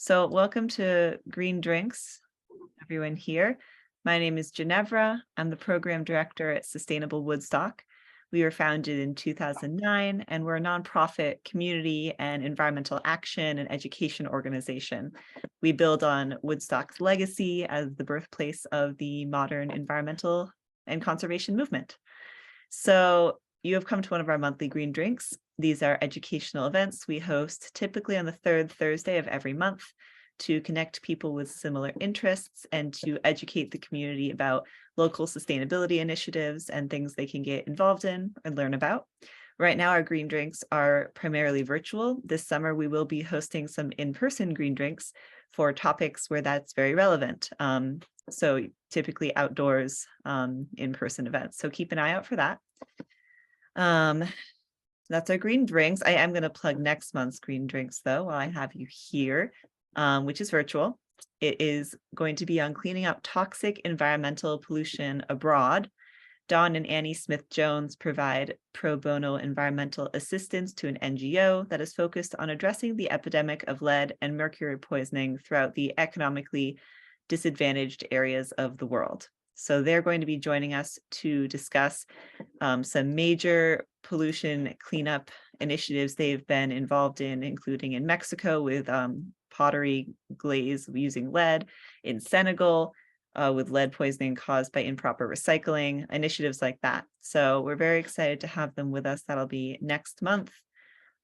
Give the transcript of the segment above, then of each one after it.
So welcome to Green Drinks, everyone here. My name is Ginevra. I'm the program director at Sustainable Woodstock. We were founded in 2009, and we're a nonprofit community and environmental action and education organization. We build on Woodstock's legacy as the birthplace of the modern environmental and conservation movement. So you have come to one of our monthly Green Drinks. These are educational events we host typically on the third Thursday of every month to connect people with similar interests and to educate the community about local sustainability initiatives and things they can get involved in and learn about. Right now, our Green Drinks are primarily virtual. This summer, we will be hosting some in-person Green Drinks for topics where that's very relevant. So typically outdoors in-person events. So keep an eye out for that. That's our Green Drinks. I am going to plug next month's Green Drinks, though, while I have you here, which is virtual. It is going to be on cleaning up toxic environmental pollution abroad. Dawn and Annie Smith-Jones provide pro bono environmental assistance to an NGO that is focused on addressing the epidemic of lead and mercury poisoning throughout the economically disadvantaged areas of the world. So they're going to be joining us to discuss some major pollution cleanup initiatives they've been involved in, including in Mexico with pottery glaze using lead, in Senegal with lead poisoning caused by improper recycling, initiatives like that. So we're very excited to have them with us. That'll be next month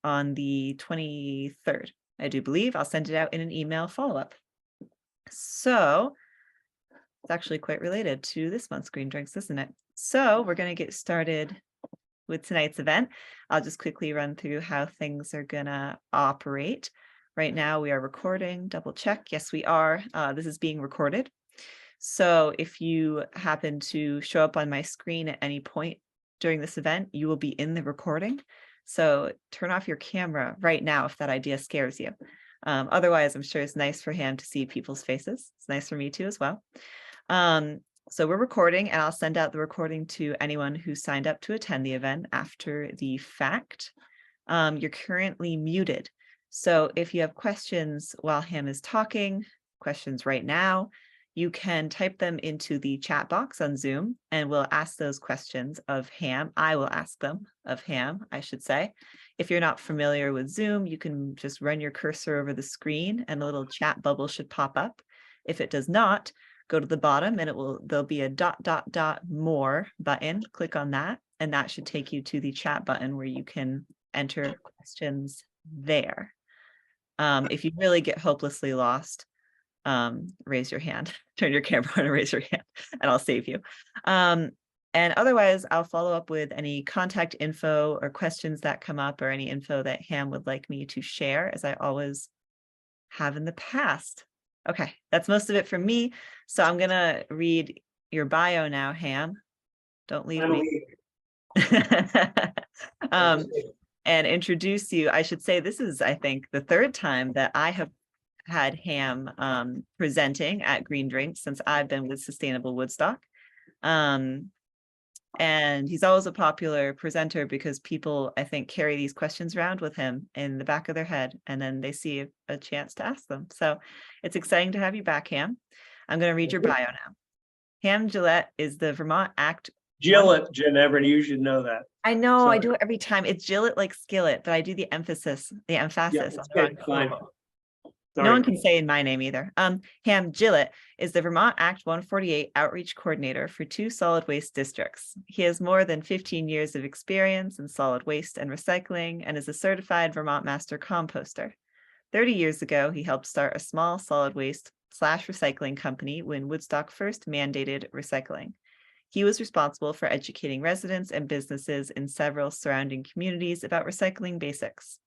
on the 23rd, I do believe. I'll send it out in an email follow-up. So it's actually quite related to this month's Green Drinks, isn't it? So we're going to get started with tonight's event. I'll just quickly run through how things are going to operate. Right now we are recording, double check. Yes, we are. This is being recorded. So if you happen to show up on my screen at any point during this event, you will be in the recording. So turn off your camera right now if that idea scares you. Otherwise, I'm sure it's nice for him to see people's faces. It's nice for me too as well. So we're recording, and I'll send out the recording to anyone who signed up to attend the event after the fact. You're currently muted. So if you have questions while Ham is talking, questions right now, you can type them into the chat box on Zoom, and we'll ask those questions of Ham. I will ask them of Ham, I should say. If you're not familiar with Zoom, you can just run your cursor over the screen and a little chat bubble should pop up. If it does not, go to the bottom and there'll be a ... more button. Click on that, and that should take you to the chat button where you can enter questions there. If you really get hopelessly lost, raise your hand, turn your camera on and raise your hand, and I'll save you. And otherwise, I'll follow up with any contact info or questions that come up or any info that Ham would like me to share, as I always have in the past. Okay, that's most of it from me. So I'm going to read your bio now, Ham. Don't leave me. And introduce you. I should say this is, I think, the third time that I have had Ham presenting at Green Drinks since I've been with Sustainable Woodstock. And he's always a popular presenter because people, I think, carry these questions around with him in the back of their head, and then they see a chance to ask them. So it's exciting to have you back, Ham. I'm going to read your bio now. Ham Gillett is the Vermont Act. Gillett, Ginevra, you should know that. I know, sorry. I do it every time. It's Gillett like skillet, but I do the emphasis. Yeah, on the fine. No one can say in my name either. Ham Gillett is the Vermont Act 148 Outreach Coordinator for 2 solid waste districts. He has more than 15 years of experience in solid waste and recycling and is a certified Vermont Master Composter. 30 years ago, he helped start a small solid waste / recycling company when Woodstock first mandated recycling. He was responsible for educating residents and businesses in several surrounding communities about recycling basics.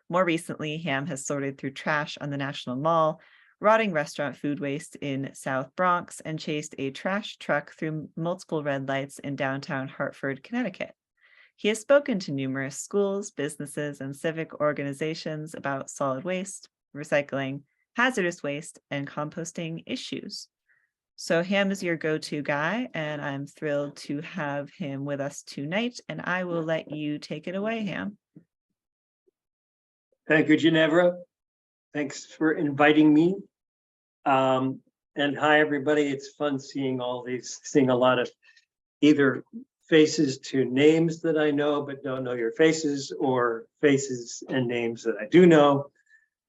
More recently, Ham has sorted through trash on the National Mall, rotting restaurant food waste in South Bronx, and chased a trash truck through multiple red lights in downtown Hartford, Connecticut. He has spoken to numerous schools, businesses, and civic organizations about solid waste, recycling, hazardous waste, and composting issues. So Ham is your go-to guy, and I'm thrilled to have him with us tonight, and I will let you take it away, Ham. Thank you, Ginevra. Thanks for inviting me. And hi, everybody. It's fun seeing seeing a lot of either faces to names that I know but don't know your faces, or faces and names that I do know.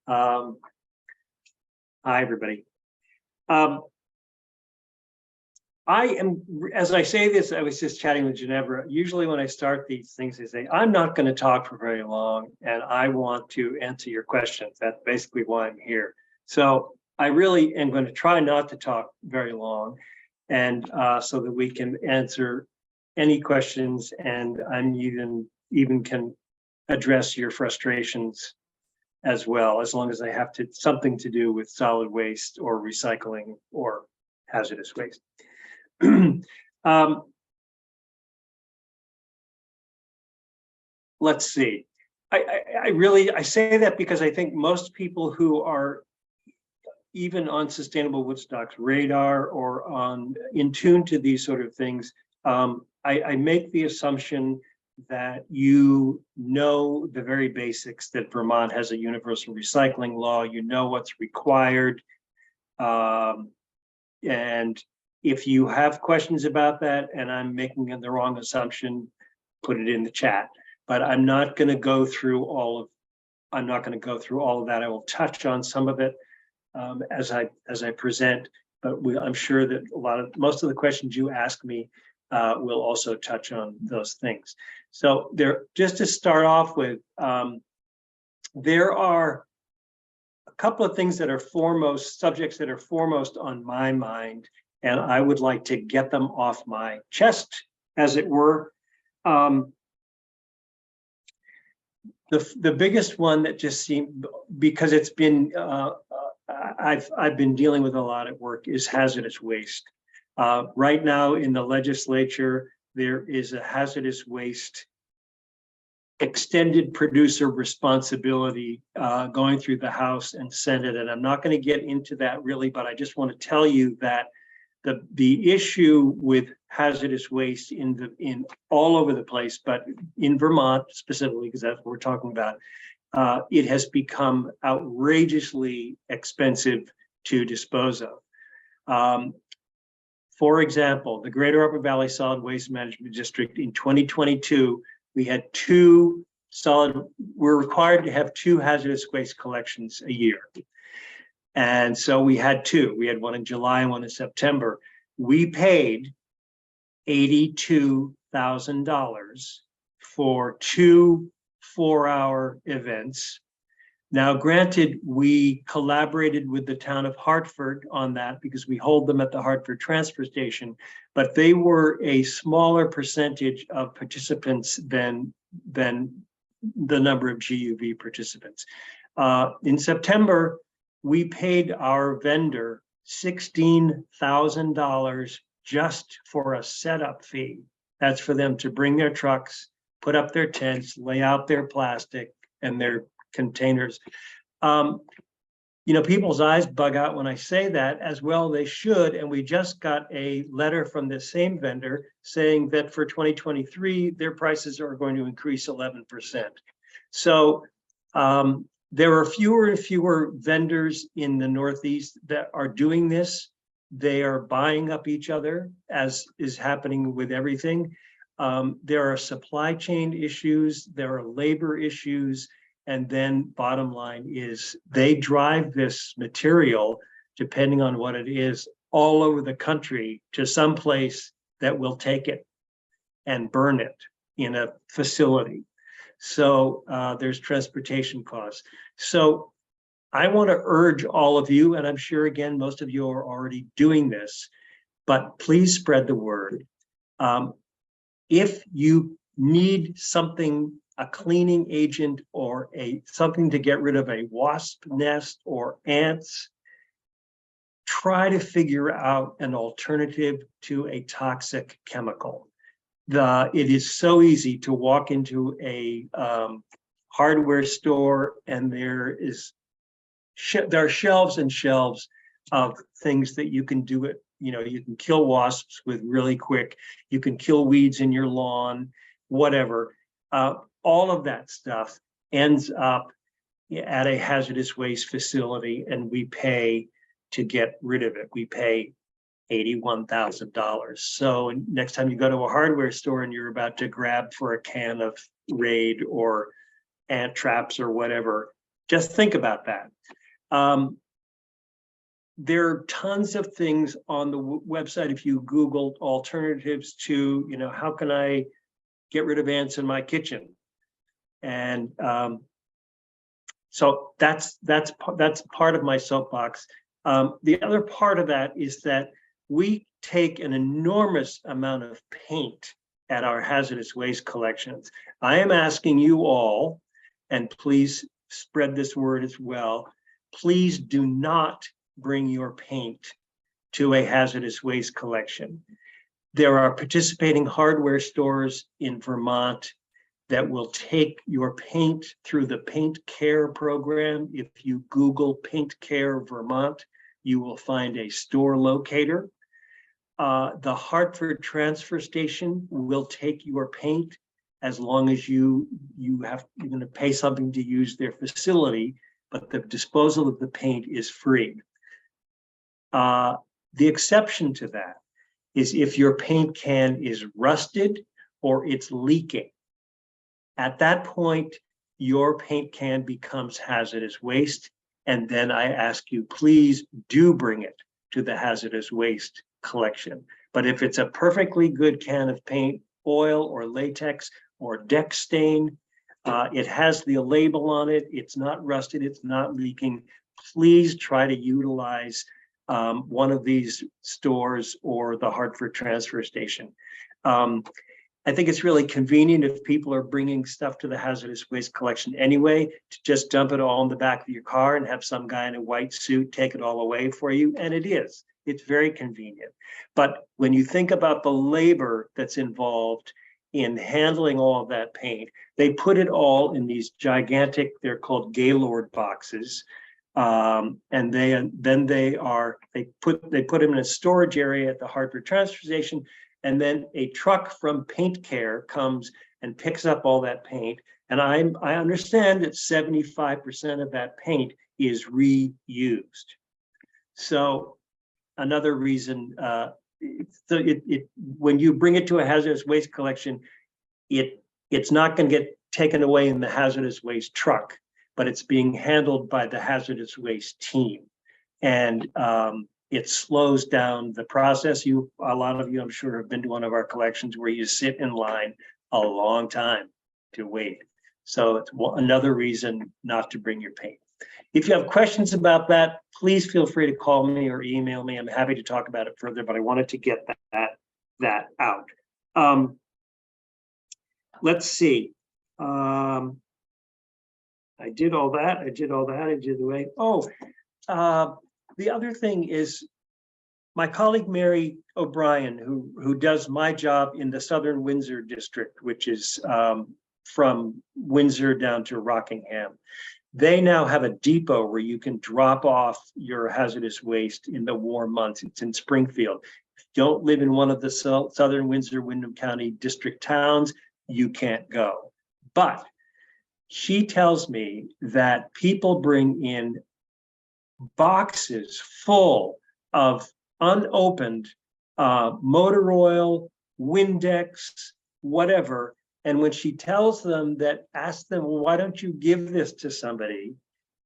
Hi, everybody. As I say this, I was just chatting with Ginevra. Usually when I start these things, I say, I'm not going to talk for very long and I want to answer your questions. That's basically why I'm here. So I really am going to try not to talk very long, and so that we can answer any questions, and I'm even can address your frustrations as well, as long as I have something to do with solid waste or recycling or hazardous waste. Let's see. I say that because I think most people who are even on Sustainable Woodstock's radar or in tune to these sort of things, I make the assumption that you know the very basics, that Vermont has a universal recycling law, you know what's required. And if you have questions about that and I'm making the wrong assumption, put it in the chat. But I'm not going to go through all of that. I will touch on some of it as I present, but I'm sure that most of the questions you ask me will also touch on those things. So just to start off with, there are a couple of things that are subjects that are foremost on my mind, and I would like to get them off my chest, as it were. The biggest one that just seemed, because it's been I've been dealing with a lot at work, is hazardous waste. Right now in the legislature, there is a hazardous waste extended producer responsibility going through the House and Senate, and I'm not going to get into that really, but I just want to tell you that the issue with hazardous waste in all over the place, but in Vermont specifically, because that's what we're talking about, it has become outrageously expensive to dispose of. For example, the Greater Upper Valley Solid Waste Management District in 2022, we're required to have 2 hazardous waste collections a year. And so we had 2. We had one in July and one in September. We paid $82,000 for 2 4-hour events. Now, granted, we collaborated with the town of Hartford on that because we hold them at the Hartford transfer station, but they were a smaller percentage of participants than the number of GUV participants. In September, we paid our vendor $16,000 just for a setup fee. That's for them to bring their trucks, put up their tents, lay out their plastic and their containers. People's eyes bug out when I say that, as well they should. And we just got a letter from the same vendor saying that for 2023, their prices are going to increase 11%. So there are fewer and fewer vendors in the Northeast that are doing this. They are buying up each other, as is happening with everything. There are supply chain issues, there are labor issues, and then bottom line is they drive this material, depending on what it is, all over the country to some place that will take it and burn it in a facility. So there's transportation costs. So I want to urge all of you, and I'm sure, again, most of you are already doing this, but please spread the word. If you need something, a cleaning agent or something to get rid of a wasp nest or ants, try to figure out an alternative to a toxic chemical. It is so easy to walk into a hardware store and there are shelves and shelves of things that you can do it. You can kill wasps with really quick. You can kill weeds in your lawn, whatever. All of that stuff ends up at a hazardous waste facility and we pay to get rid of it. We pay $81,000. So next time you go to a hardware store and you're about to grab for a can of Raid or ant traps or whatever, just think about that. There are tons of things on the website. If you Google alternatives to, how can I get rid of ants in my kitchen? And so that's part of my soapbox. The other part of that is that we take an enormous amount of paint at our hazardous waste collections. I am asking you all, and please spread this word as well, please do not bring your paint to a hazardous waste collection. There are participating hardware stores in Vermont that will take your paint through the Paint Care program. If you Google Paint Care Vermont, you will find a store locator. The Hartford transfer station will take your paint as long as you're going to pay something to use their facility, but the disposal of the paint is free. The exception to that is if your paint can is rusted or it's leaking. At that point, your paint can becomes hazardous waste. And then I ask you, please do bring it to the hazardous waste collection. But if it's a perfectly good can of paint, oil or latex or deck stain, it has the label on it, it's not rusted, it's not leaking, please try to utilize one of these stores or the Hartford transfer station. I think it's really convenient if people are bringing stuff to the hazardous waste collection anyway, to just dump it all in the back of your car and have some guy in a white suit take it all away for you. And it's very convenient. But when you think about the labor that's involved in handling all of that paint, they put it all in these gigantic, they're called Gaylord boxes. And they put them in a storage area at the Hartford transfer station. And then a truck from Paint Care comes and picks up all that paint. And I understand that 75% of that paint is reused. So another reason, when you bring it to a hazardous waste collection, it's not going to get taken away in the hazardous waste truck, but it's being handled by the hazardous waste team. And it slows down the process. A lot of you, I'm sure, have been to one of our collections where you sit in line a long time to wait. So it's another reason not to bring your paint. If you have questions about that, please feel free to call me or email me. I'm happy to talk about it further, but I wanted to get that out. Let's see. I did all that. The other thing is my colleague Mary O'Brien, who does my job in the Southern Windsor district, which is from Windsor down to Rockingham. They now have a depot where you can drop off your hazardous waste in the warm months. It's in Springfield. If you don't live in one of the Southern Windsor, Windham County district towns, you can't go. But she tells me that people bring in boxes full of unopened motor oil, Windex, whatever. And when she tells them that, ask them, well, why don't you give this to somebody?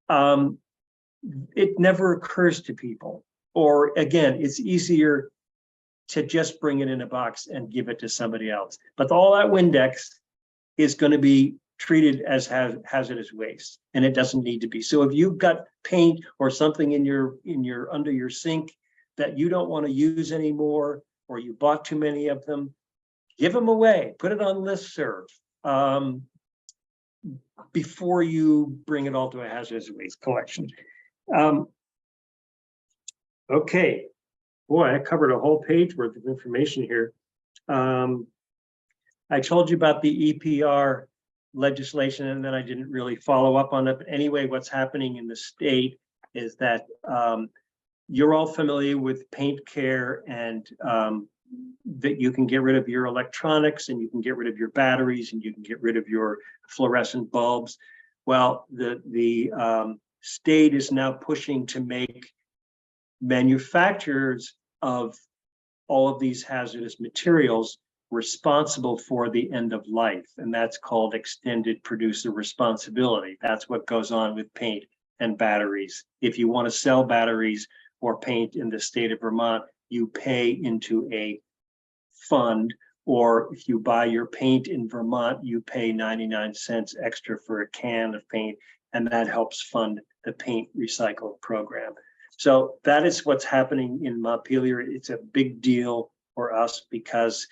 It never occurs to people. Or again, it's easier to just bring it in a box and give it to somebody else. But all that Windex is going to be treated as hazardous waste, and it doesn't need to be. So if you've got paint or something in your under your sink that you don't want to use anymore, or you bought too many of them, give them away. Put it on listserv before you bring it all to a hazardous waste collection. Okay, boy, I covered a whole page worth of information here. I told you about the EPR legislation, and then I didn't really follow up on it. But anyway, what's happening in the state is that you're all familiar with Paint Care, and that you can get rid of your electronics, and you can get rid of your batteries, and you can get rid of your fluorescent bulbs. Well, the state is now pushing to make manufacturers of all of these hazardous materials responsible for the end of life. And that's called extended producer responsibility. That's what goes on with paint and batteries. If you want to sell batteries or paint in the state of Vermont, you pay into a fund, or if you buy your paint in Vermont, you pay 99 cents extra for a can of paint, and that helps fund the paint recycle program. So that is what's happening in Montpelier. It's a big deal for us because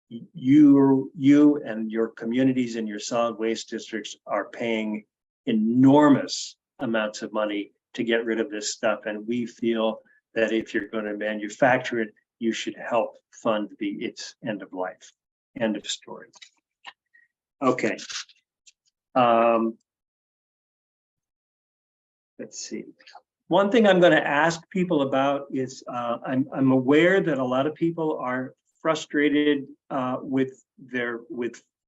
you and your communities and your solid waste districts are paying enormous amounts of money to get rid of this stuff. And we feel that if you're going to manufacture it, you should help fund its end of life. End of story. Okay. Let's see. One thing I'm going to ask people about is I'm aware that a lot of people are frustrated with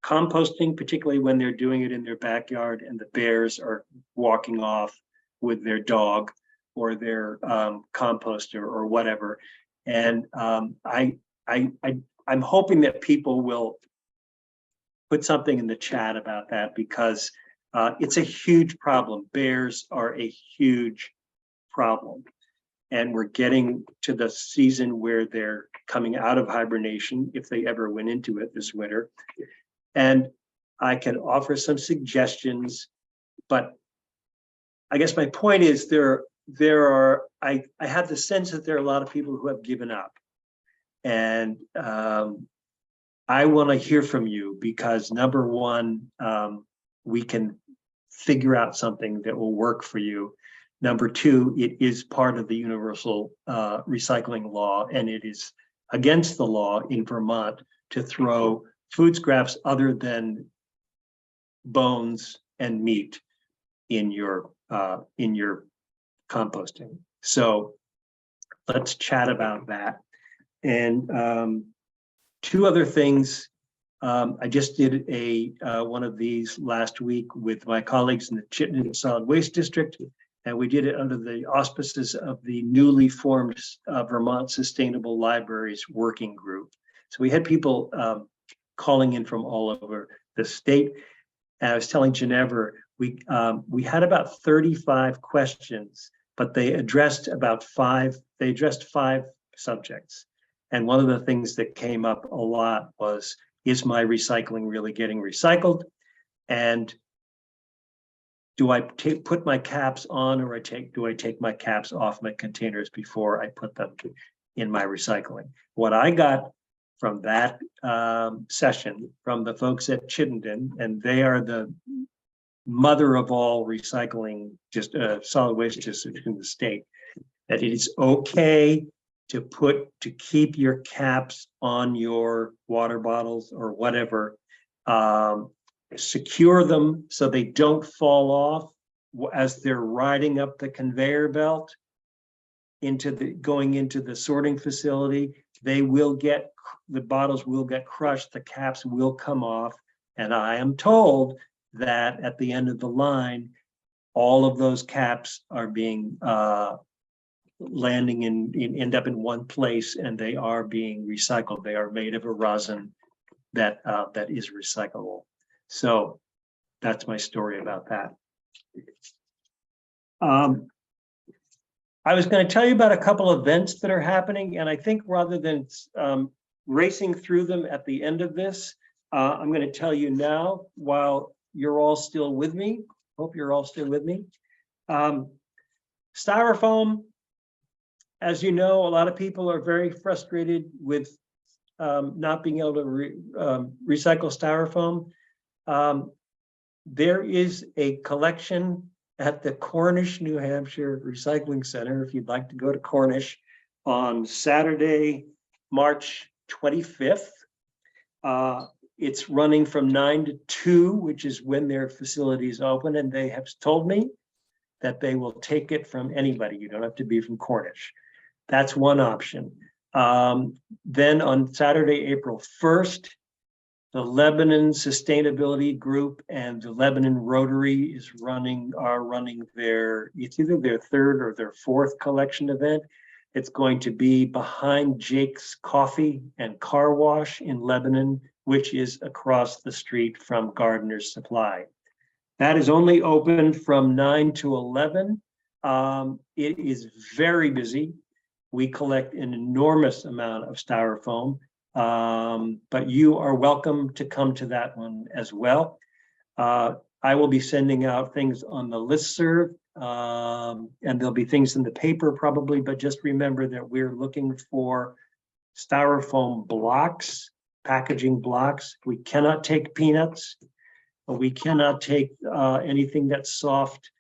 composting, particularly when they're doing it in their backyard and the bears are walking off with their dog or their composter or whatever. And I'm hoping that people will put something in the chat about that, because it's a huge problem. Bears are a huge problem. And we're getting to the season where they're coming out of hibernation, if they ever went into it this winter. And I can offer some suggestions, but I guess my point is I have the sense that there are a lot of people who have given up. And I want to hear from you, because number one, we can figure out something that will work for you. Number two, it is part of the universal recycling law, and it is against the law in Vermont to throw food scraps other than bones and meat in your composting. So let's chat about that. And two other things. I just did one of these last week with my colleagues in the Chittenden Solid Waste District, and we did it under the auspices of the newly formed Vermont Sustainable Libraries Working Group. So we had people calling in from all over the state. And I was telling Ginevra, we had about 35 questions, but they addressed five subjects. And one of the things that came up a lot was, is my recycling really getting recycled? And do I put my caps on, or do I take my caps off my containers before I put them in my recycling? What I got from that session from the folks at Chittenden, and they are the mother of all recycling, just solid waste districts in the state, that it is okay to keep your caps on your water bottles or whatever, secure them so they don't fall off as they're riding up the conveyor belt going into the sorting facility. The bottles will get crushed, the caps will come off, and I am told that at the end of the line, all of those caps are being landing end up in one place, and they are being recycled. They are made of a resin that is recyclable. So that's my story about that. I was going to tell you about a couple of events that are happening, and I think rather than racing through them at the end of this, I'm going to tell you now while you're all still with me. Hope you're all still with me. Styrofoam, as you know, a lot of people are very frustrated with not being able to recycle Styrofoam. There is a collection at the Cornish, New Hampshire Recycling Center, if you'd like to go to Cornish, on Saturday, March 25th. It's running from 9 to 2, which is when their facility is open, and they have told me that they will take it from anybody. You don't have to be from Cornish. That's one option. Then on Saturday, April 1st, The Lebanon Sustainability Group and the Lebanon Rotary are running it's either their third or their fourth collection event. It's going to be behind Jake's Coffee and Car Wash in Lebanon, which is across the street from Gardener's Supply. That is only open from 9 to 11. It is very busy. We collect an enormous amount of styrofoam, but you are welcome to come to that one as well. I will be sending out things on the listserv, and there'll be things in the paper probably, but just remember that we're looking for styrofoam blocks, packaging blocks. We cannot take peanuts. We cannot take anything that's soft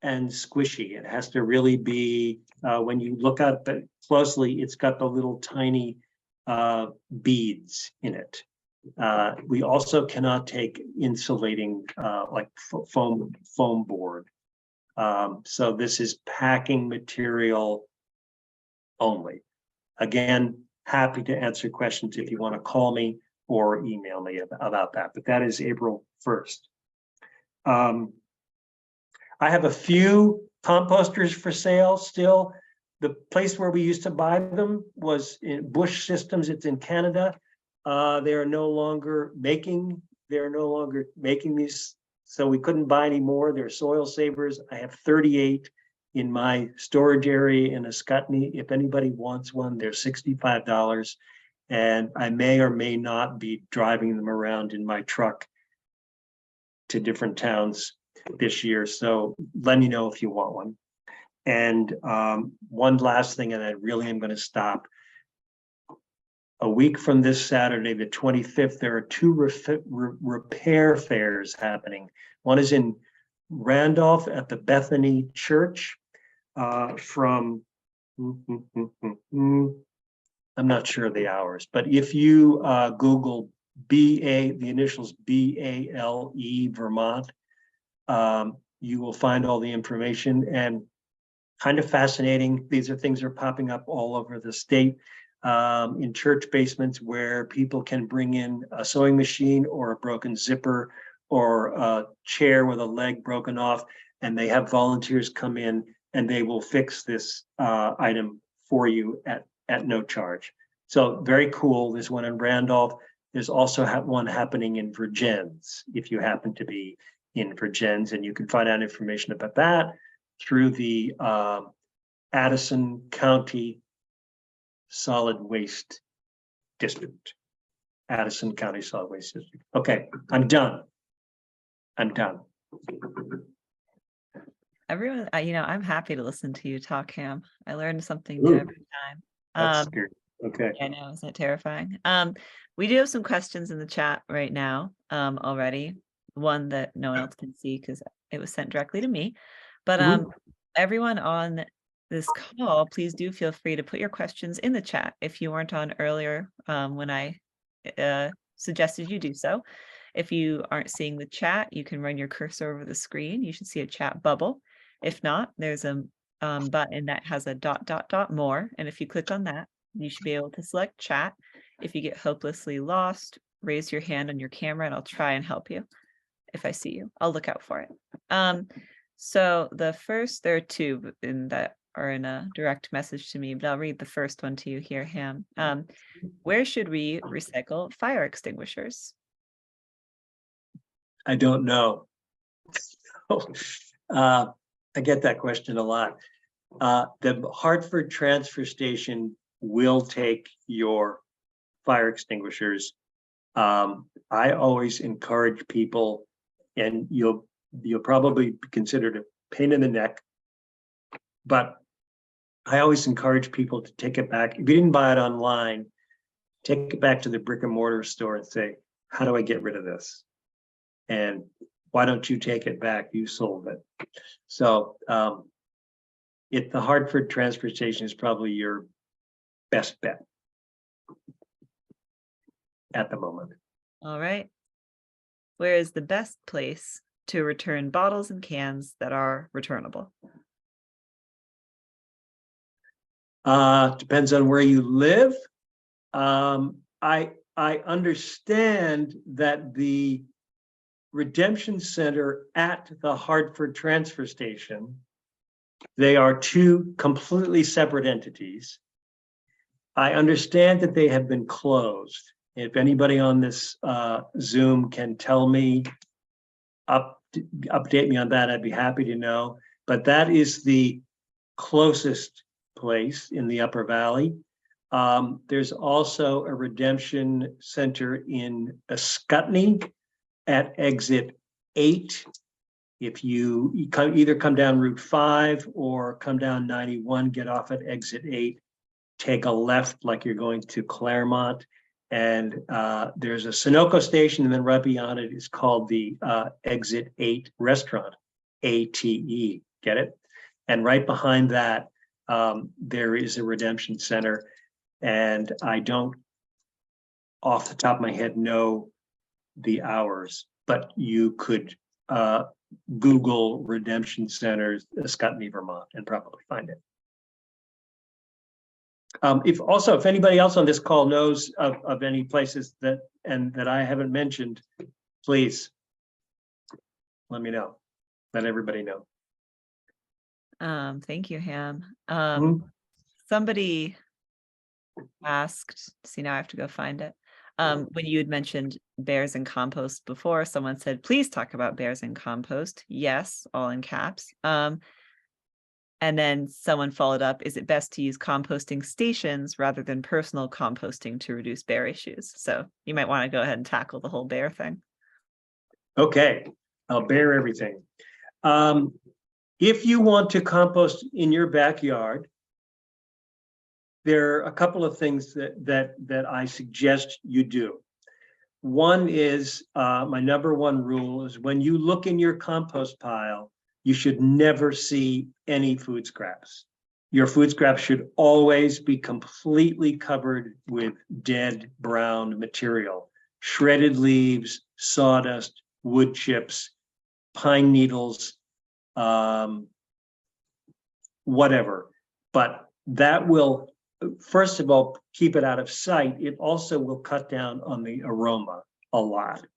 and squishy. It has to really be, when you look at it closely, it's got the little tiny beads in it. We also cannot take insulating like foam board. So this is packing material only. Again, happy to answer questions if you want to call me or email me about that, but that is April 1st. I have a few composters for sale still. The place where we used to buy them was in Bush Systems. It's in Canada. They are no longer making these, so we couldn't buy any more. They're soil savers. I have 38 in my storage area in Ascutney. If anybody wants one, they're $65. And I may or may not be driving them around in my truck to different towns this year. So let me know if you want one. And one last thing, and I really am going to stop. A week from this Saturday, the 25th, there are two repair fairs happening. One is in Randolph at the Bethany Church from, I'm not sure of the hours, but if you Google the initials BALE Vermont, you will find all the information, and kind of fascinating. These are things that are popping up all over the state, in church basements where people can bring in a sewing machine or a broken zipper or a chair with a leg broken off, and they have volunteers come in and they will fix this item for you at no charge. So very cool. There's one in Randolph. There's also one happening in Virgins, if you happen to be in Virgins, and you can find out information about that through the Addison County Solid Waste District. Addison County Solid Waste District. Okay, I'm done. Everyone, I'm happy to listen to you talk, Ham. I learned something new every time. That's scary. Okay. I know, isn't it terrifying? We do have some questions in the chat right now already. One that no one else can see because it was sent directly to me. But everyone on this call, please do feel free to put your questions in the chat if you weren't on earlier when I suggested you do so. If you aren't seeing the chat, you can run your cursor over the screen. You should see a chat bubble. If not, there's a button that has a ... more. And if you click on that, you should be able to select chat. If you get hopelessly lost, raise your hand on your camera and I'll try and help you. If I see you, I'll look out for it. So the first, there are two that are in a direct message to me, but I'll read the first one to you here, Ham. Where should we recycle fire extinguishers? I don't know. I get that question a lot. The Hartford transfer station will take your fire extinguishers. I always encourage people, and you'll probably be considered a pain in the neck, but I always encourage people to take it back. If you didn't buy it online, take it back to the brick and mortar store and say, how do I get rid of this? And why don't you take it back? You sold it. So the Hartford transfer station is probably your best bet at the moment. All right. Where is the best place to return bottles and cans that are returnable? Depends on where you live. I understand that the redemption center at the Hartford transfer station, they are two completely separate entities. I understand that they have been closed. If anybody on this Zoom can tell me, update me on that, I'd be happy to know. But that is the closest place in the Upper Valley. There's also a redemption center in Ascutney at exit 8. If you either come down Route 5 or come down 91, get off at exit 8, take a left like you're going to Claremont, and there's a Sunoco station, and then right beyond it is called the Exit 8 restaurant, ATE, get it? And right behind that, there is a redemption center, and I don't, off the top of my head, know the hours, but you could Google redemption centers, Ascutney, Vermont, and probably find it. If anybody else on this call knows of any places that I haven't mentioned, please let me know. Let everybody know. Thank you, Ham. Mhm. Somebody asked, see, now I have to go find it. When you had mentioned bears and compost before, someone said, please talk about bears and compost. Yes, all in caps. And then someone followed up, is it best to use composting stations rather than personal composting to reduce bear issues? So you might want to go ahead and tackle the whole bear thing. Okay, I'll bear everything. If you want to compost in your backyard, there are a couple of things that I suggest you do. One is, my number one rule is when you look in your compost pile, you should never see any food scraps. Your food scraps should always be completely covered with dead brown material, shredded leaves, sawdust, wood chips, pine needles, whatever. But that will, first of all, keep it out of sight. It also will cut down on the aroma a lot.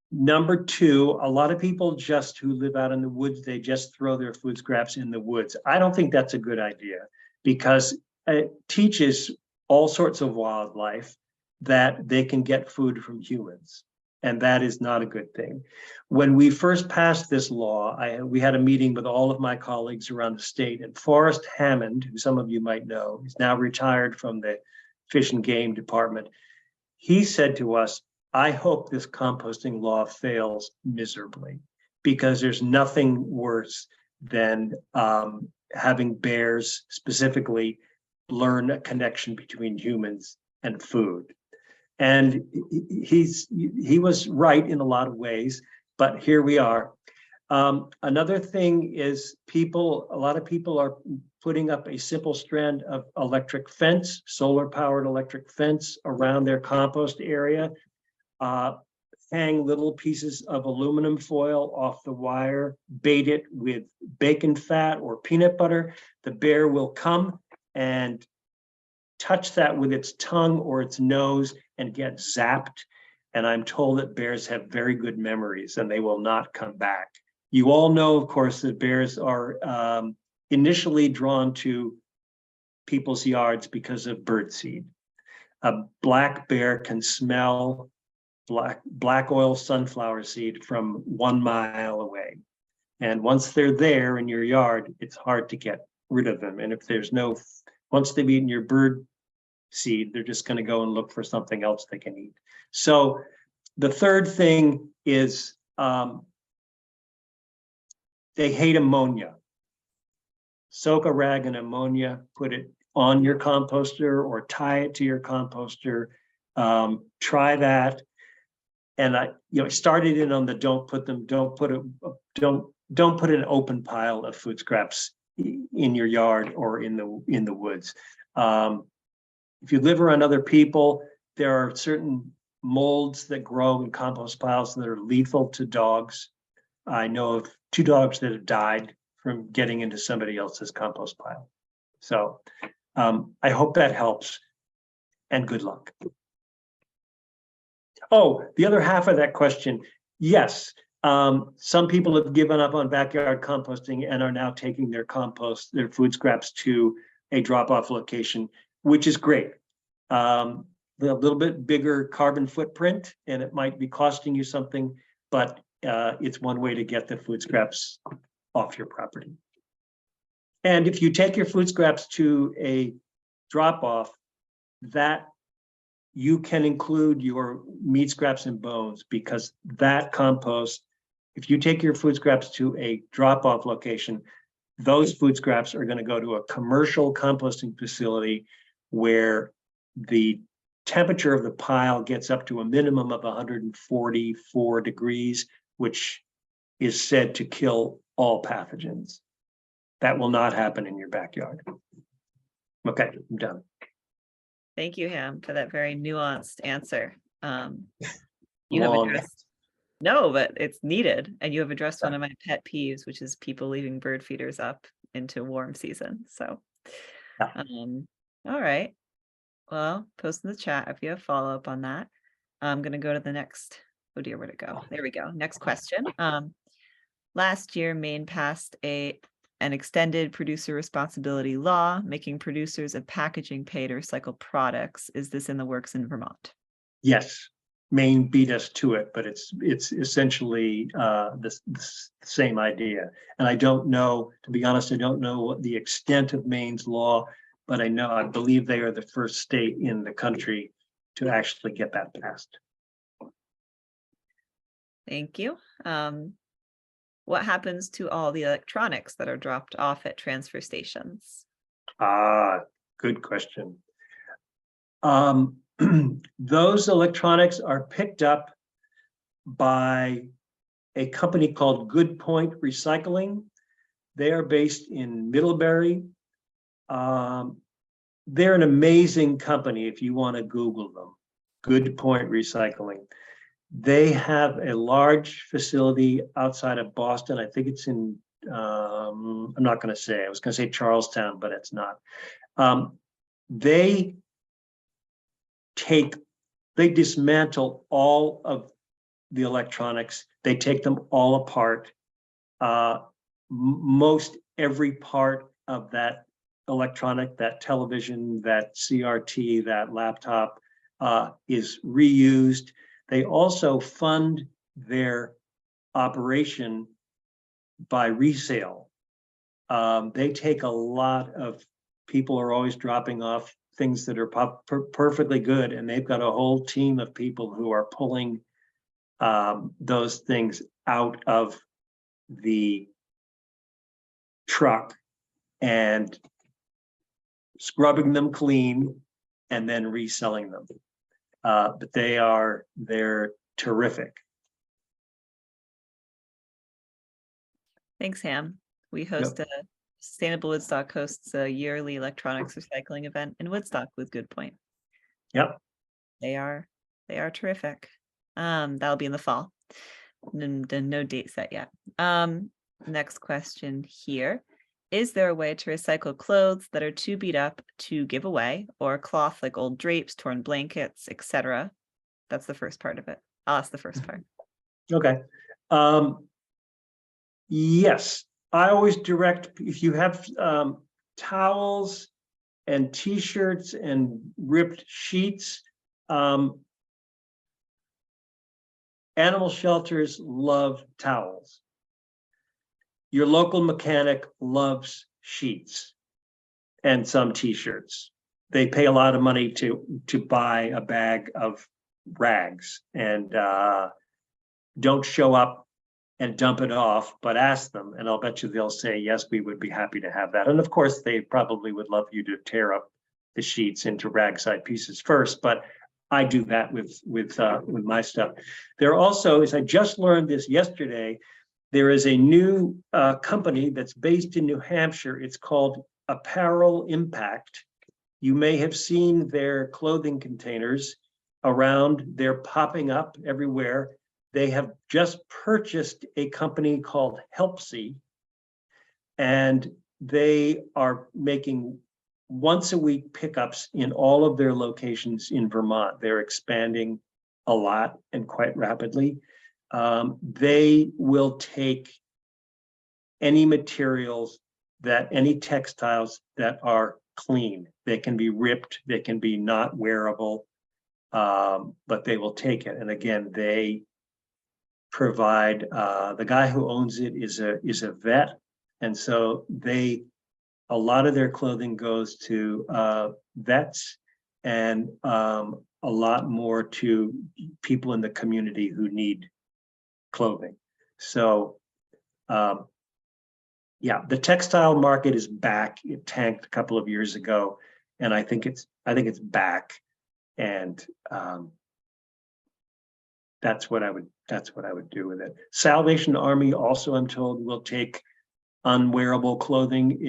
Number two, a lot of people who live out in the woods, they just throw their food scraps in the woods. I don't think that's a good idea because it teaches all sorts of wildlife that they can get food from humans. And that is not a good thing. When we first passed this law, we had a meeting with all of my colleagues around the state, and Forrest Hammond, who some of you might know, he's now retired from the Fish and Game Department. He said to us, I hope this composting law fails miserably because there's nothing worse than having bears specifically learn a connection between humans and food. And he was right in a lot of ways, but here we are. Another thing is a lot of people are putting up a simple strand of electric fence, solar powered electric fence around their compost area. Hang little pieces of aluminum foil off the wire, bait it with bacon fat or peanut butter. The bear will come and touch that with its tongue or its nose and get zapped. And I'm told that bears have very good memories and they will not come back. You all know, of course, that bears are initially drawn to people's yards because of birdseed. A black bear can smell black oil sunflower seed from 1 mile away. And once they're there in your yard, it's hard to get rid of them. And if there's once they've eaten your bird seed, they're just going to go and look for something else they can eat. So the third thing is they hate ammonia. Soak a rag in ammonia, put it on your composter or tie it to your composter. Try that. And I started in on the don't put an open pile of food scraps in your yard or in the woods. If you live around other people, there are certain molds that grow in compost piles that are lethal to dogs. I know of 2 dogs that have died from getting into somebody else's compost pile. So I hope that helps. and good luck. Oh, the other half of that question, yes. Some people have given up on backyard composting and are now taking their food scraps to a drop-off location, which is great. A little bit bigger carbon footprint, and it might be costing you something, but it's one way to get the food scraps off your property. And if you take your food scraps to a drop-off, that you can include your meat scraps and bones, because that compost, if you take your food scraps to a drop-off location, those food scraps are going to go to a commercial composting facility where the temperature of the pile gets up to a minimum of 144 degrees, which is said to kill all pathogens. That will not happen in your backyard. Okay, I'm done. Thank you, Ham, for that very nuanced answer. You have addressed, no, but it's needed. And you have addressed one of my pet peeves, which is people leaving bird feeders up into warm season. So, all right. Well, post in the chat if you have follow-up on that. I'm going to go to the next. Oh dear, where'd it go? There we go. Next question. Last year, Maine passed an extended producer responsibility law, making producers of packaging pay to recycle products. Is this in the works in Vermont? Yes, Maine beat us to it, but it's essentially the same idea. And I don't know, to be honest, I don't know what the extent of Maine's law, but I believe they are the first state in the country to actually get that passed. Thank you. What happens to all the electronics that are dropped off at transfer stations? Good question. Those electronics are picked up by a company called Good Point Recycling. They are based in Middlebury. They're an amazing company if you want to Google them. Good Point Recycling. They have a large facility outside of Boston. I think it's in, I'm not going to say, I was going to say Charlestown, but it's not. They dismantle all of the electronics. They take them all apart. Most every part of that electronic, that television, that CRT, that laptop is reused. They also fund their operation by resale. They take a lot of people are always dropping off things that are perfectly good, and they've got a whole team of people who are pulling those things out of the truck and scrubbing them clean and then reselling them. But they're terrific. Thanks, Ham. We host a Sustainable Woodstock hosts a yearly electronics recycling event in Woodstock with Good Point. Yep. They are terrific. That'll be in the fall. No date set yet. Next question here. Is there a way to recycle clothes that are too beat up to give away, or cloth like old drapes, torn blankets, etc.? That's the first part of it. I'll ask the first part. Okay. Yes, I always direct, if you have towels and t-shirts and ripped sheets, animal shelters love towels. Your local mechanic loves sheets and some t-shirts. They pay a lot of money to buy a bag of rags, and don't show up and dump it off, but ask them, and I'll bet you they'll say, yes, we would be happy to have that. And of course, they probably would love you to tear up the sheets into rag-side pieces first, but I do that with my stuff. There also, as I just learned this yesterday, there is a new company that's based in New Hampshire. It's called Apparel Impact. You may have seen their clothing containers around. They're popping up everywhere. They have just purchased a company called Helpsy, and they are making once a week pickups in all of their locations in Vermont. They're expanding a lot and quite rapidly. They will take any materials any textiles that are clean. They can be ripped, they can be not wearable, but they will take it. And again, they provide, the guy who owns it is a vet. And so a lot of their clothing goes to vets and a lot more to people in the community who need clothing. So yeah, the textile market is back. It tanked a couple of years ago, and I think it's back. And that's what I would do with it. Salvation Army also, I'm told, will take unwearable clothing.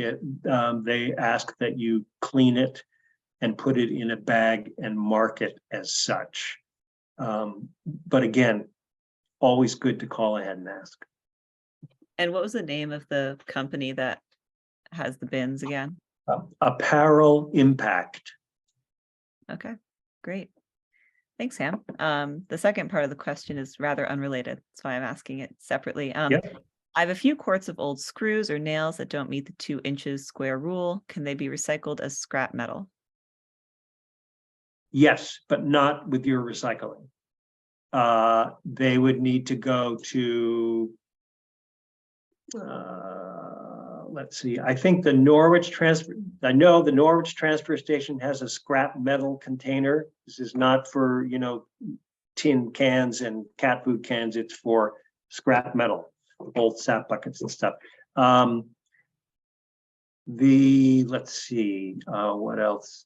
They ask that you clean it and put it in a bag and mark it as such. But again, always good to call ahead and ask. And what was the name of the company that has the bins again? Apparel Impact. Okay, great. Thanks, Sam. The second part of the question is rather unrelated, so I'm asking it separately. Yep. I have a few quarts of old screws or nails that don't meet the 2 inches square rule. Can they be recycled as scrap metal? Yes, but not with your recycling. They would need to go to, let's see, I think the Norwich transfer station has a scrap metal container. This is not for, tin cans and cat food cans. It's for scrap metal, old sap buckets and stuff. Let's see, what else?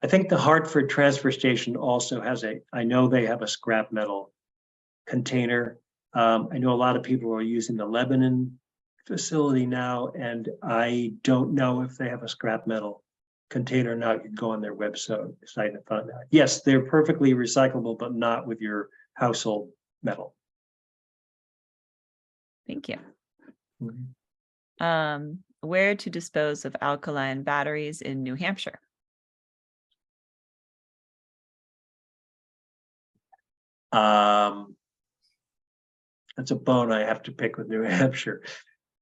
I think the Hartford transfer station also has I know they have a scrap metal container. I know a lot of people are using the Lebanon facility now, and I don't know if they have a scrap metal container now. You can go on their website and find out. Yes, they're perfectly recyclable, but not with your household metal. Thank you. Mm-hmm. Where to dispose of alkaline batteries in New Hampshire? That's a bone I have to pick with New Hampshire.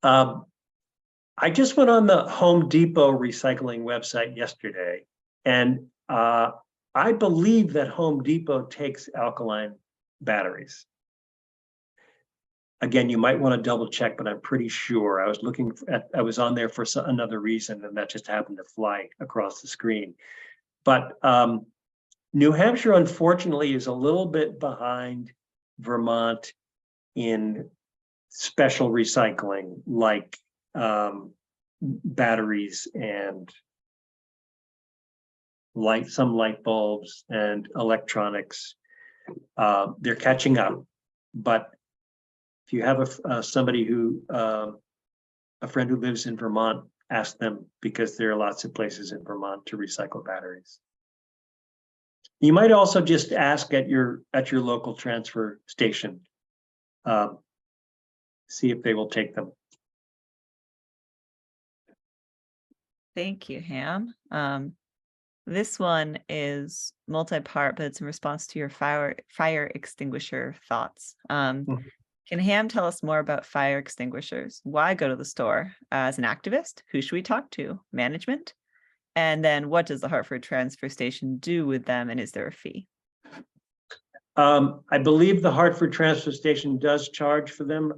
I just went on the Home Depot recycling website yesterday, and I believe that Home Depot takes alkaline batteries. Again, you might want to double check, but I'm pretty sure. I was on there for another reason, and that just happened to fly across the screen. But New Hampshire, unfortunately, is a little bit behind Vermont in special recycling, like batteries and some light bulbs and electronics. They're catching up, but if you have a friend who lives in Vermont, ask them, because there are lots of places in Vermont to recycle batteries. You might also just ask at your local transfer station, see if they will take them. Thank you, Ham. This one is multi-part, but it's in response to your fire extinguisher thoughts. Can Ham tell us more about fire extinguishers? Why go to the store? As an activist, who should we talk to? Management? And then what does the Hartford transfer station do with them, and is there a fee? I believe the Hartford transfer station does charge for them.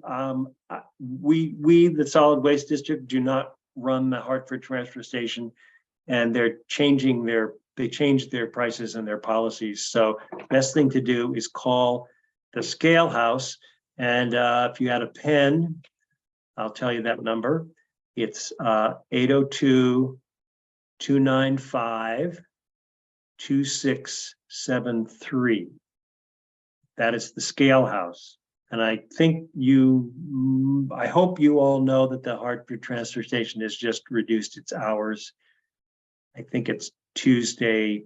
We, the solid waste district, do not run the Hartford transfer station, and they changed their prices and their policies. So best thing to do is call the Scale House. And if you had a pen, I'll tell you that number. It's 802-295-2673. That is the Scale House. And I hope you all know that the Hartford transfer station has just reduced its hours. I think it's Tuesday,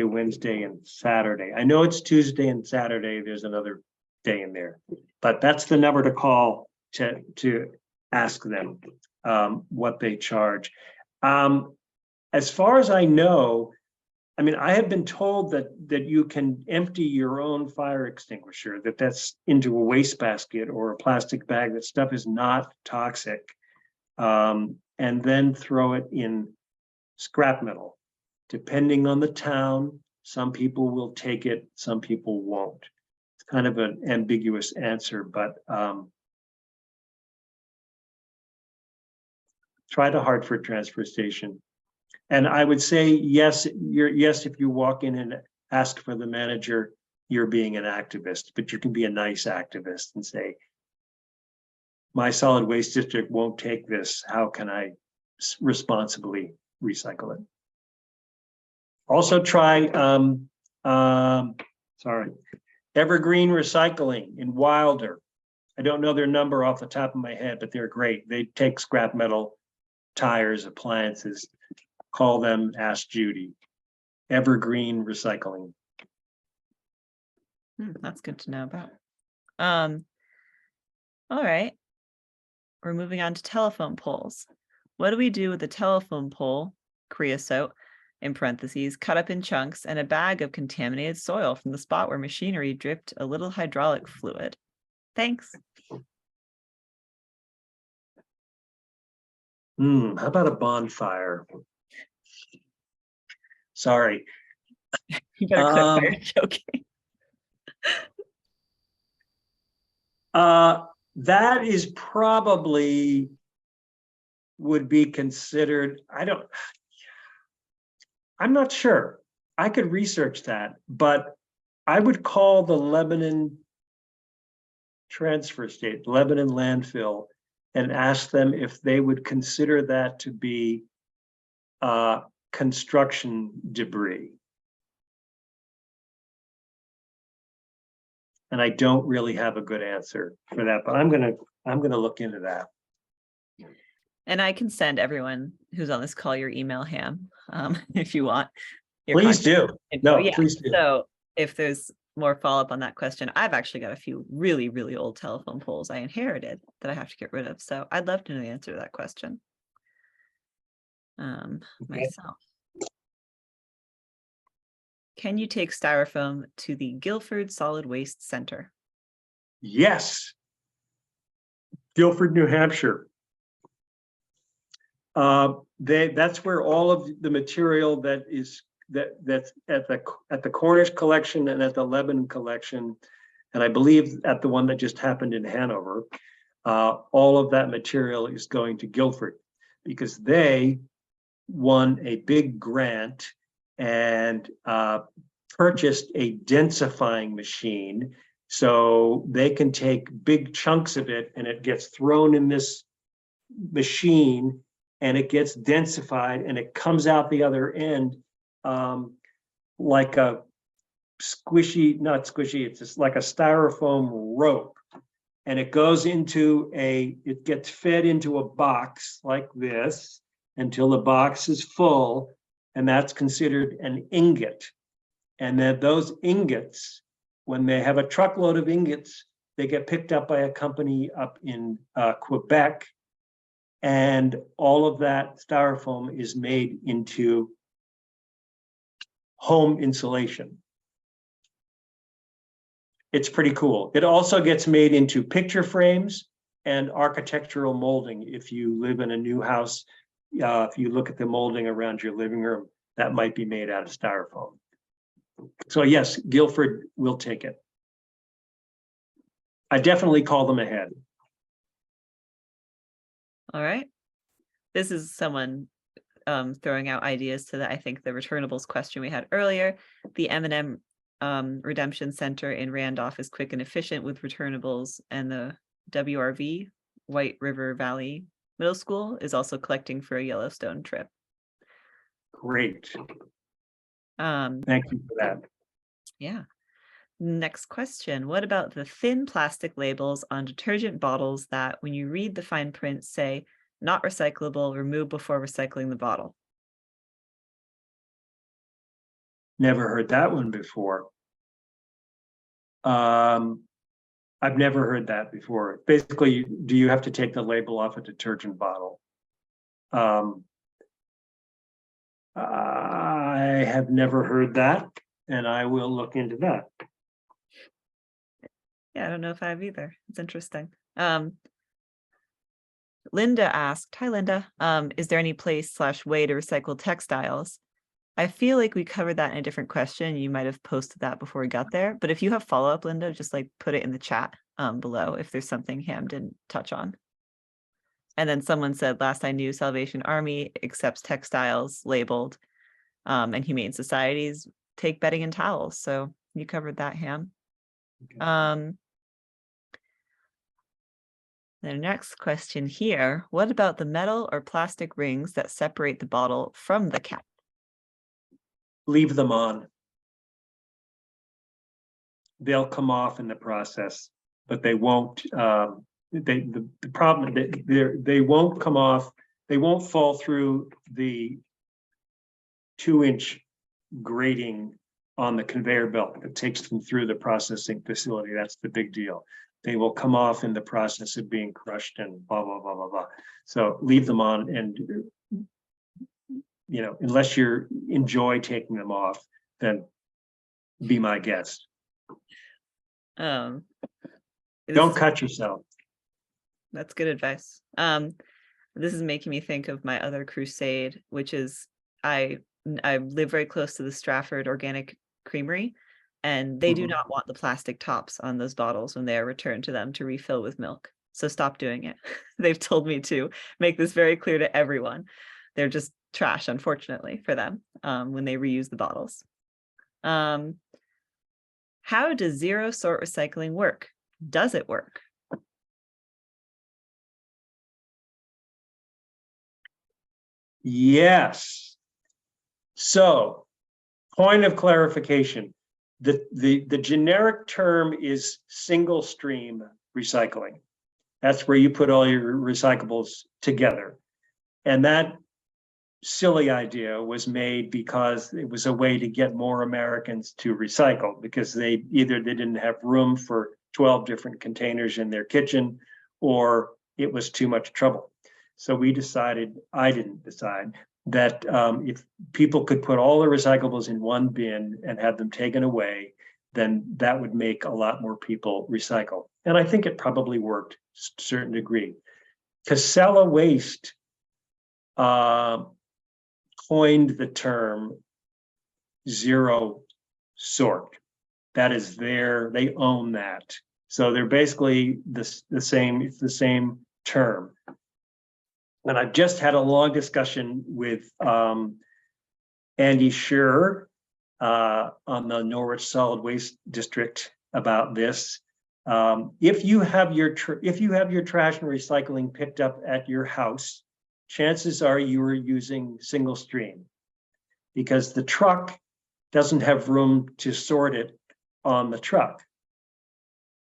Wednesday, and Saturday. I know it's Tuesday and Saturday. There's another day in there, but that's the number to call to ask them. what they charge. As far as I know, I mean, I have been told that you can empty your own fire extinguisher, that's into a wastebasket or a plastic bag, that stuff is not toxic, and then throw it in scrap metal. Depending on the town, some people will take it, some people won't. It's kind of an ambiguous answer, but try the Hartford transfer station. And I would say, yes, if you walk in and ask for the manager, you're being an activist, but you can be a nice activist and say, my solid waste district won't take this. How can I responsibly recycle it? Also try, Evergreen Recycling in Wilder. I don't know their number off the top of my head, but they're great. They take scrap metal, tires, appliances. Call them, ask Judy. Evergreen Recycling. That's good to know about. All right. We're moving on to telephone poles. What do we do with a telephone pole, creosote, in parentheses, cut up in chunks, and a bag of contaminated soil from the spot where machinery dripped a little hydraulic fluid? Thanks. How about a bonfire? Sorry. You better quit fire joking. That is probably would be considered, I'm not sure. I could research that, but I would call the Lebanon transfer state, Lebanon landfill, and ask them if they would consider that to be construction debris. And I don't really have a good answer for that, but I'm gonna look into that. And I can send everyone who's on this call your email, Ham, if you want. Please do. No, yeah. please do. So if there's more follow-up on that question, I've actually got a few really, really old telephone poles I inherited that I have to get rid of. So I'd love to know the answer to that question. Myself. Can you take styrofoam to the Guilford Solid Waste Center? Yes. Guilford, New Hampshire. That's where all of the material that's at the Cornish collection and at the Lebanon collection, and I believe at the one that just happened in Hanover, all of that material is going to Guilford because they won a big grant and purchased a densifying machine, so they can take big chunks of it and it gets thrown in this machine and it gets densified and it comes out the other end like a squishy, not squishy, it's just like a styrofoam rope. And it goes into it gets fed into a box like this until the box is full, and that's considered an ingot. And then those ingots, when they have a truckload of ingots, they get picked up by a company up in Quebec, and all of that styrofoam is made into home insulation. It's pretty cool. It also gets made into picture frames and architectural molding. If you live in a new house, if you look at the molding around your living room, that might be made out of styrofoam. So yes, Guilford will take it. I definitely call them ahead. All right. This is someone throwing out ideas to I think the returnables question we had earlier. The M&M Redemption Center in Randolph is quick and efficient with returnables, and the WRV, White River Valley Middle School, is also collecting for a Yellowstone trip. Great. Thank you for that. Yeah. Next question. What about the thin plastic labels on detergent bottles that, when you read the fine print, say, not recyclable, remove before recycling the bottle? Never heard that one before. I've never heard that before. Basically, do you have to take the label off a detergent bottle? I have never heard that, and I will look into that. Yeah, I don't know if I have either. It's interesting. Linda asked, hi Linda, is there any place/way to recycle textiles? I feel like we covered that in a different question. You might have posted that before we got there, but if you have follow-up, Linda, just like put it in the chat below if there's something Ham didn't touch on. And then someone said, last I knew, Salvation Army accepts textiles labeled, and humane societies take bedding and towels. So you covered that, Ham. Okay. The next question here, what about the metal or plastic rings that separate the bottle from the cap? Leave them on. They'll come off in the process, but they won't. The problem they won't come off. They won't fall through the 2-inch grating on the conveyor belt that takes them through the processing facility. That's the big deal. They will come off in the process of being crushed and blah, blah, blah, blah, blah. So leave them on, and, you know, unless you enjoy taking them off, then be my guest. This Don't is- cut yourself. That's good advice. This is making me think of my other crusade, which is I live very close to the Stratford Organic Creamery, and they do Mhm. not want the plastic tops on those bottles when they are returned to them to refill with milk. So stop doing it. They've told me to make this very clear to everyone. They're just trash, unfortunately, for them when they reuse the bottles. How does zero sort recycling work? Does it work? Yes. So, point of clarification. The generic term is single stream recycling. That's where you put all your recyclables together. And that silly idea was made because it was a way to get more Americans to recycle, because they didn't have room for 12 different containers in their kitchen, or it was too much trouble. So I didn't decide, that if people could put all the recyclables in one bin and have them taken away, then that would make a lot more people recycle. And I think it probably worked to a certain degree. Casella Waste coined the term zero sort. That is they own that. So they're basically the same, it's the same term. And I've just had a long discussion with Andy Scherer on the Norwich Solid Waste District about this. If you have your trash and recycling picked up at your house, chances are you are using single stream, because the truck doesn't have room to sort it on the truck.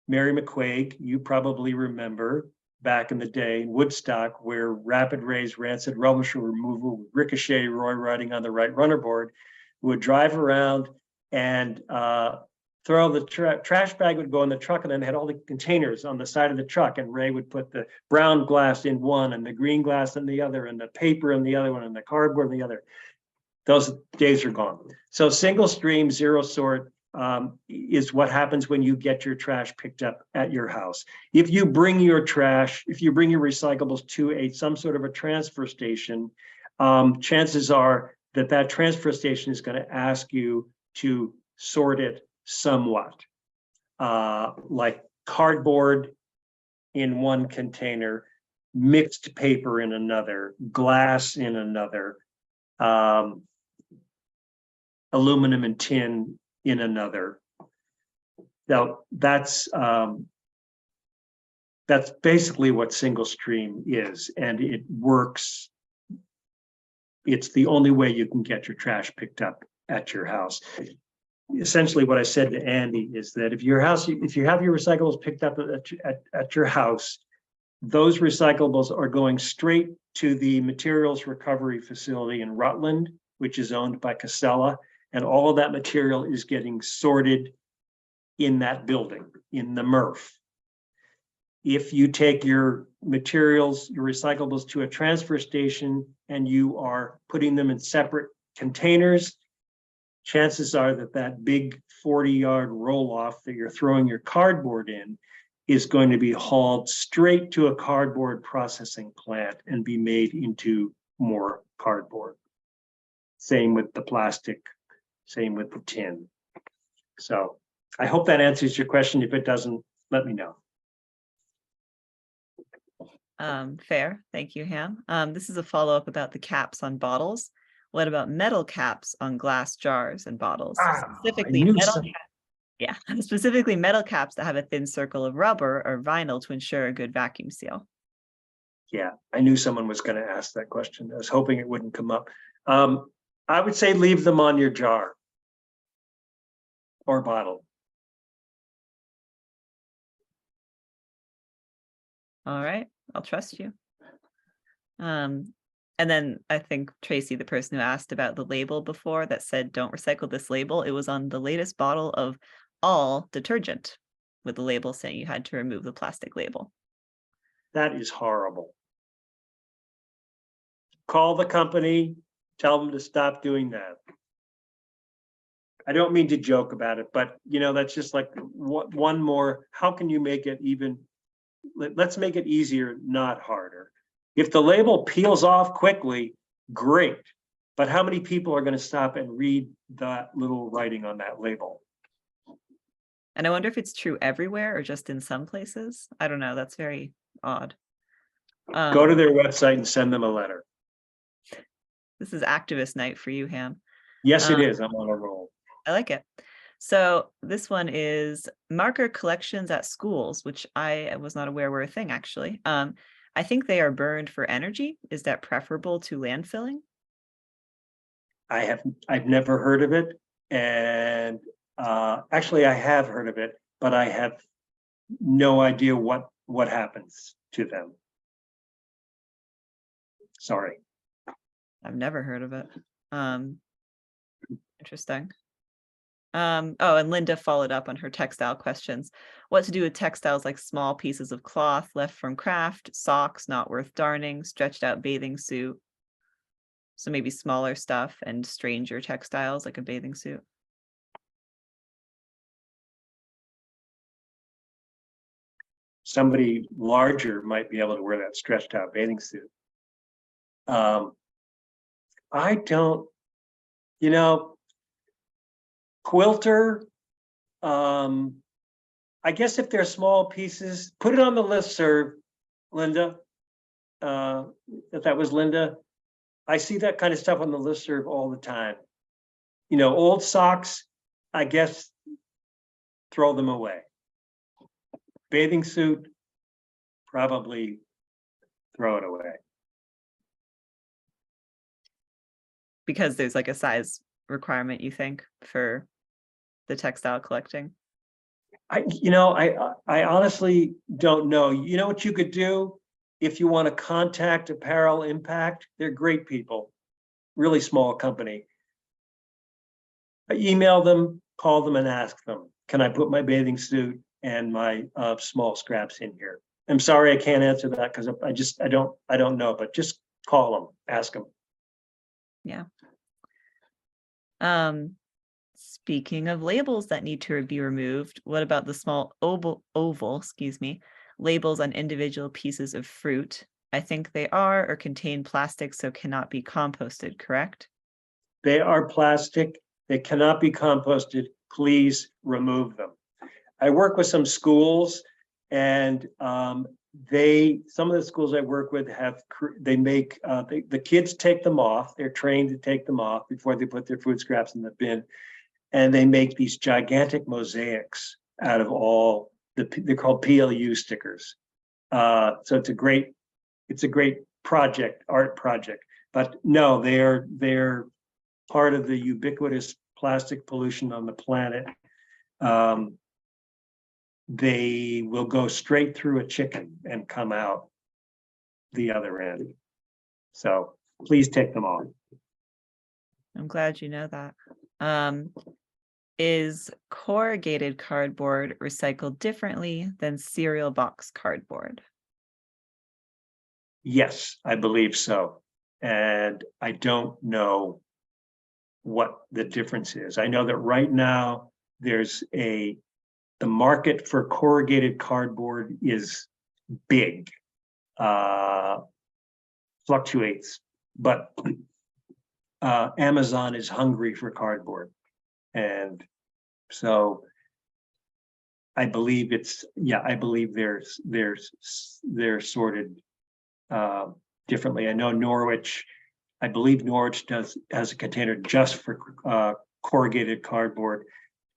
Mary McQuaig, you probably remember back in the day in Woodstock, where Rapid Ray's rancid rubbish removal with Ricochet Roy riding on the right runner board would drive around and throw the trash bag would go in the truck, and then had all the containers on the side of the truck, and Ray would put the brown glass in one and the green glass in the other and the paper in the other one and the cardboard in the other. Those days are gone. So single stream, zero sort is what happens when you get your trash picked up at your house. If you bring your recyclables to some sort of a transfer station, chances are that transfer station is going to ask you to sort it somewhat, like cardboard in one container, mixed paper in another, glass in another, aluminum and tin in another. Now that's basically what single stream is, and it works. It's the only way you can get your trash picked up at your house. Essentially, what I said to Andy is that if you have your recyclables picked up at your house, those recyclables are going straight to the materials recovery facility in Rutland, which is owned by Casella, and all of that material is getting sorted in that building, in the MRF. if you take your materials, your recyclables to a transfer station and you are putting them in separate containers, chances are that that big 40-yard roll-off that you're throwing your cardboard in is going to be hauled straight to a cardboard processing plant and be made into more cardboard. Same with the plastic, same with the tin. So I hope that answers your question. If it doesn't, let me know. Fair. Thank you, Ham. This is a follow-up about the caps on bottles. What about metal caps on glass jars and bottles? Specifically specifically metal caps that have a thin circle of rubber or vinyl to ensure a good vacuum seal. Yeah, I knew someone was going to ask that question. I was hoping it wouldn't come up. I would say leave them on your jar or bottle. All right, I'll trust you. And then I think Tracy, the person who asked about the label before that said, don't recycle this label, it was on the latest bottle of all detergent with the label saying you had to remove the plastic label. That is horrible. Call the company, tell them to stop doing that. I don't mean to joke about it, but you know, that's just like one more. How can you make it even? Let's make it easier, not harder. If the label peels off quickly, great. But how many people are going to stop and read that little writing on that label? And I wonder if it's true everywhere or just in some places. I don't know. That's very odd. Go to their website and send them a letter. This is activist night for you, Ham. Yes, it is. I'm on a roll. I like it. So this one is marker collections at schools, which I was not aware were a thing, actually. I think they are burned for energy. Is that preferable to landfilling? I've never heard of it. And actually I have heard of it, but I have no idea what happens to them. Sorry. I've never heard of it. Interesting. Oh, and Linda followed up on her textile questions. What to do with textiles like small pieces of cloth left from craft, socks not worth darning, stretched out bathing suit. So maybe smaller stuff and stranger textiles like a bathing suit. Somebody larger might be able to wear that stretched out bathing suit. I don't, you know, quilter, I guess if they're small pieces, put it on the listserv, Linda. If that was Linda, I see that kind of stuff on the listserv all the time. You know, old socks, I guess, throw them away. Bathing suit, probably throw it away. Because there's like a size requirement, you think, for the textile collecting? I honestly don't know. You know what you could do if you want to contact Apparel Impact? They're great people, really small company. Email them, call them and ask them, can I put my bathing suit and my small scraps in here? I'm sorry, I can't answer that because I don't know, but just call them, ask them. Yeah. Speaking of labels that need to be removed, what about the small oval, labels on individual pieces of fruit? I think they are or contain plastic, so cannot be composted, correct? They are plastic. They cannot be composted. Please remove them. I work with some schools, and some of the schools I work with the kids take them off. They're trained to take them off before they put their food scraps in the bin. And they make these gigantic mosaics out of all they're called PLU stickers. So it's a great art project. But no, they're part of the ubiquitous plastic pollution on the planet. They will go straight through a chicken and come out the other end. So please take them off. I'm glad you know that. Is corrugated cardboard recycled differently than cereal box cardboard? Yes, I believe so. And I don't know what the difference is. I know that right now there's the market for corrugated cardboard is big, fluctuates, but Amazon is hungry for cardboard. And so I believe I believe they're sorted differently. I know I believe Norwich has a container just for corrugated cardboard.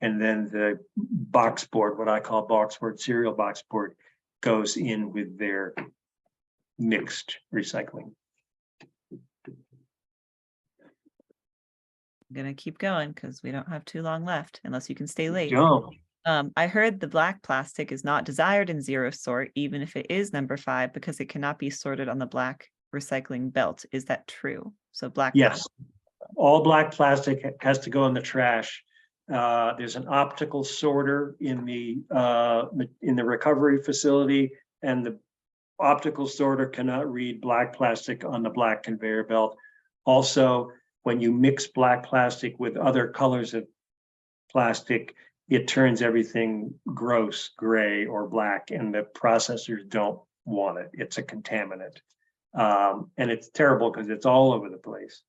And then the box board, what I call box board, cereal box board, goes in with their mixed recycling. I'm gonna keep going because we don't have too long left, unless you can stay late. Don't. I heard the black plastic is not desired in zero sort, even if it is number 5, because it cannot be sorted on the black recycling belt. Is that true? So black. Yes, all black plastic has to go in the trash. There's an optical sorter in the recovery facility, and the optical sorter cannot read black plastic on the black conveyor belt. Also, when you mix black plastic with other colors of plastic, it turns everything gross, gray, or black, and the processors don't want it. It's a contaminant. And it's terrible because it's all over the place.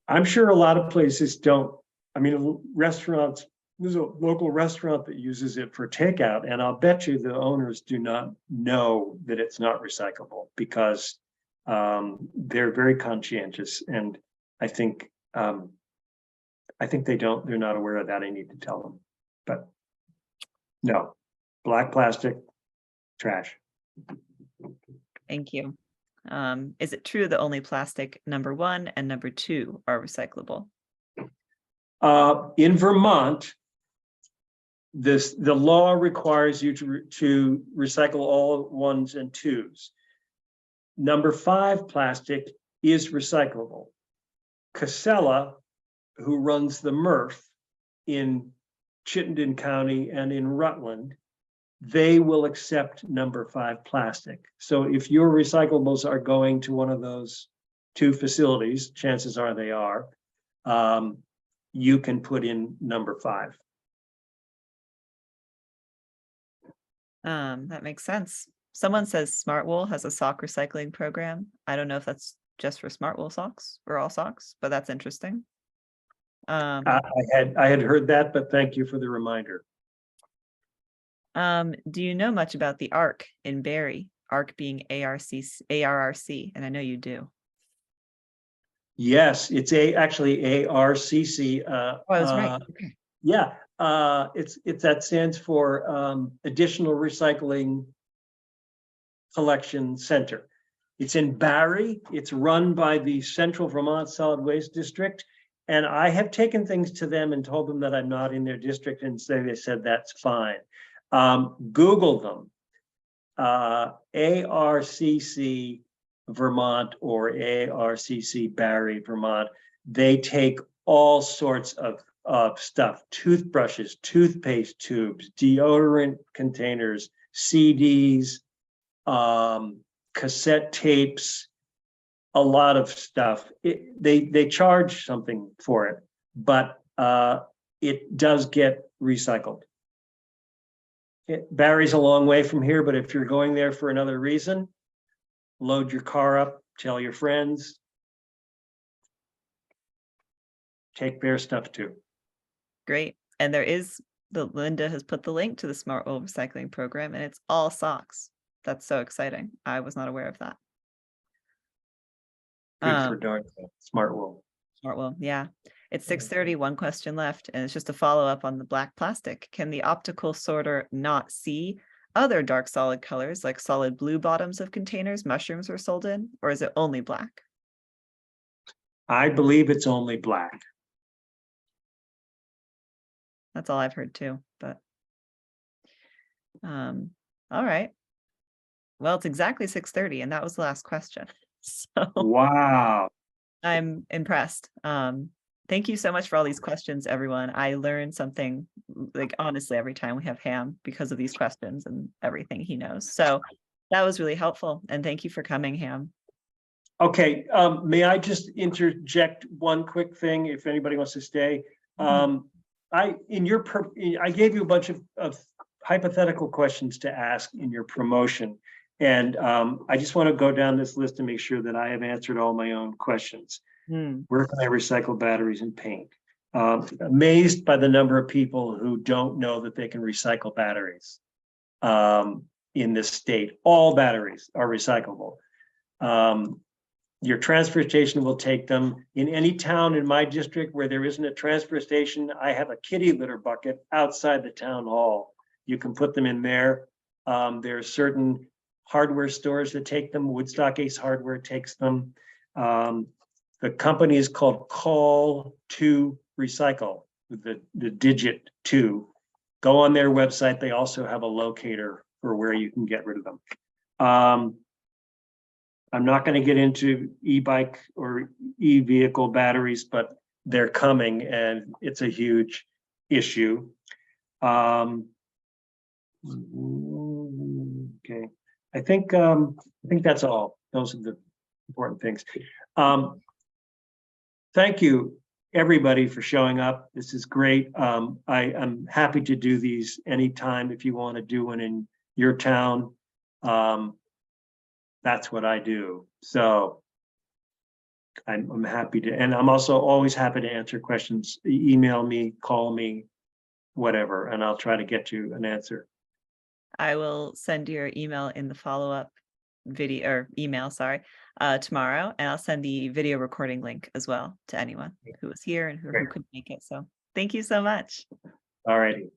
I'm sure a lot of places don't. I mean, restaurants, there's a local restaurant that uses it for takeout, and I'll bet you the owners do not know that it's not recyclable because they're very conscientious. And I think they're not aware of that. I need to tell them. But no, black plastic, trash. Thank you. Is it true that only plastic number 1 and number 2 are recyclable? In Vermont, the law requires you to recycle all 1s and 2s. Number 5 plastic is recyclable. Casella, who runs the MRF in Chittenden County and in Rutland, they will accept number 5 plastic. So if your recyclables are going to one of those 2 facilities, chances are they are, you can put in number 5. That makes sense. Someone says Smartwool has a sock recycling program. I don't know if that's just for Smartwool socks or all socks, but that's interesting. I had heard that, but thank you for the reminder. Do you know much about the ARC in Barrie? ARC being ARRC, and I know you do. Yes, it's actually ARCC. Oh, I was right. Okay. Yeah, it's that stands for Additional Recycling Collection Center. It's in Barrie. It's run by the Central Vermont Solid Waste District. And I have taken things to them and told them that I'm not in their district, and they said that's fine. Google them, ARCC Vermont or ARCC Barrie, Vermont. They take all sorts of stuff, toothbrushes, toothpaste tubes, deodorant containers, CDs, cassette tapes, a lot of stuff. They charge something for it, but it does get recycled. Barrie's a long way from here, but if you're going there for another reason, load your car up, tell your friends, take their stuff too. Great. And Linda has put the link to the Smartwool recycling program, and it's all socks. That's so exciting. I was not aware of that. Good for darn Smartwool. Smartwool, yeah. It's 6:30, one question left, and it's just a follow-up on the black plastic. Can the optical sorter not see other dark solid colors like solid blue bottoms of containers mushrooms were sold in, or is it only black? I believe it's only black. That's all I've heard too, but all right. Well, it's exactly 6:30, and that was the last question. So wow. I'm impressed. Thank you so much for all these questions, everyone. I learned something, like, honestly, every time we have Ham because of these questions and everything he knows. So that was really helpful. And thank you for coming, Ham. Okay, may I just interject one quick thing if anybody wants to stay? I gave you a bunch of hypothetical questions to ask in your promotion. And I just want to go down this list to make sure that I have answered all my own questions. Where can I recycle batteries and paint? Amazed by the number of people who don't know that they can recycle batteries in this state. All batteries are recyclable. Your transfer station will take them. In any town in my district where there isn't a transfer station, I have a kitty litter bucket outside the town hall. You can put them in there. There are certain hardware stores that take them. Woodstock Ace Hardware takes them. The company is called Call to Recycle, with the digit 2. Go on their website. They also have a locator for where you can get rid of them. I'm not going to get into e-bike or e-vehicle batteries, but they're coming and it's a huge issue. Okay, I think that's all. Those are the important things. Thank you, everybody, for showing up. This is great. I'm happy to do these anytime if you want to do one in your town. That's what I do. So I'm happy to, and I'm also always happy to answer questions. Email me, call me, whatever, and I'll try to get you an answer. I will send your email in the follow-up video or email, sorry, tomorrow. And I'll send the video recording link as well to anyone who was here and who couldn't make it. So thank you so much. All righty.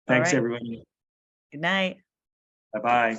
Thanks, right. everybody. Good night. Bye-bye.